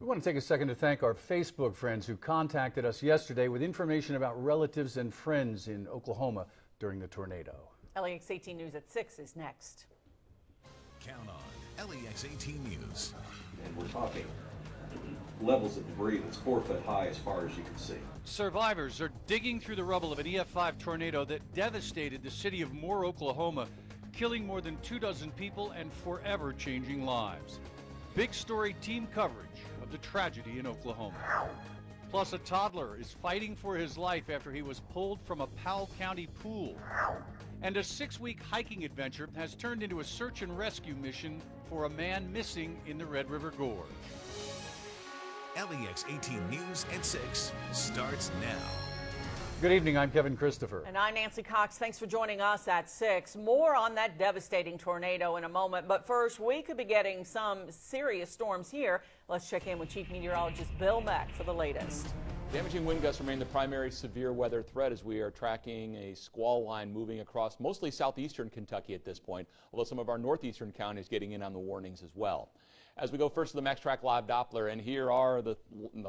We want to take a second to thank our Facebook friends who contacted us yesterday with information about relatives and friends in Oklahoma during the tornado. WLEX 18 News at 6 is next. Count on WLEX 18 News. And we're talking levels of debris that's 4 foot high as far as you can see. Survivors are digging through the rubble of an EF5 tornado that devastated the city of Moore, Oklahoma, killing more than 24 people and forever changing lives. Big story team coverage of the tragedy in Oklahoma. Plus, a toddler is fighting for his life after he was pulled from a Powell County pool. And a 6-week hiking adventure has turned into a search and rescue mission for a man missing in the Red River Gorge. WLEX 18 News at 6 starts now. Good evening, I'm Kevin Christopher. And I'm Nancy Cox. Thanks for joining us at 6. More on that devastating tornado in a moment. But first, we could be getting some serious storms here. Let's check in with Chief Meteorologist Bill Meck for the latest. Damaging wind gusts remain the primary severe weather threat as we are tracking a squall line moving across mostly southeastern Kentucky at this point, although some of our northeastern counties getting in on the warnings as well. As we go first to the MaxTrack Live Doppler, and here are the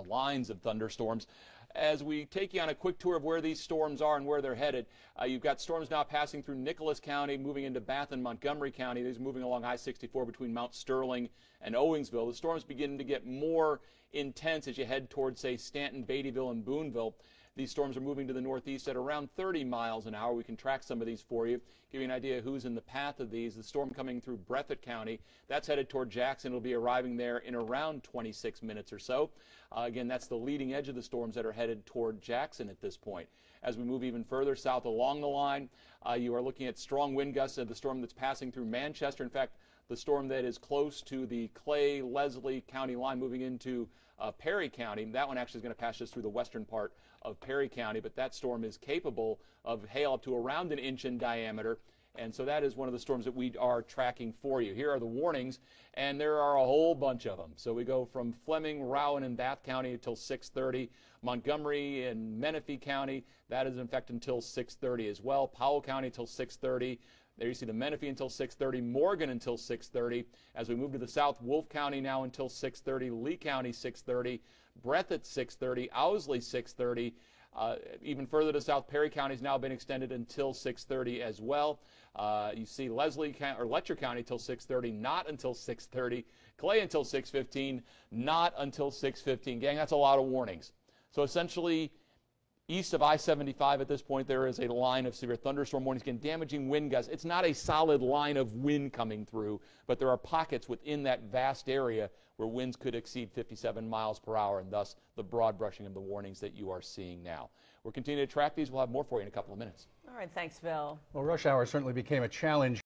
lines of thunderstorms. As we take you on a quick tour of where these storms are and where they're headed, you've got storms now passing through Nicholas County, moving into Bath and Montgomery County. These are moving along I-64 between Mount Sterling and Owingsville. The storms begin to get more intense as you head towards, say, Stanton, Beattyville, and Boonville. These storms are moving to the northeast at around 30 miles an hour. We can track some of these for you, give you an idea of who's in the path of these. The storm coming through Breathitt County, that's headed toward Jackson. It'll be arriving there in around 26 minutes or so. Again, that's the leading edge of the storms that are headed toward Jackson at this point. As we move even further south along the line, you are looking at strong wind gusts of the storm that's passing through Manchester. In fact, the storm that is close to the Clay-Leslie County line moving into Perry County, that one actually is going to pass just through the western part of Perry County, but that storm is capable of hail up to around 1 inch in diameter, and so that is one of the storms that we are tracking for you. Here are the warnings, and there are a whole bunch of them. So we go from Fleming, Rowan, and Bath County until 6:30. Montgomery and Menifee County, that is in fact until 6:30 as well. Powell County until 6:30. There you see the Menifee until 6:30, Morgan until 6:30. As we move to the south, Wolfe County now until 6:30, Lee County 6:30, Breathitt 6:30, Owsley 6:30. Even further to south, Perry County has now been extended until 6:30 as well. You see Letcher County until 6:30, not until 6:30. Clay until 6:15, not until 6:15. Gang, that's a lot of warnings. So essentially, east of I-75 at this point, there is a line of severe thunderstorm warnings, again, damaging wind gusts. It's not a solid line of wind coming through, but there are pockets within that vast area where winds could exceed 57 miles per hour, and thus the broad brushing of the warnings that you are seeing now. We're continuing to track these. We'll have more for you in a couple of minutes. All right, thanks, Bill. Well, rush hour certainly became a challenge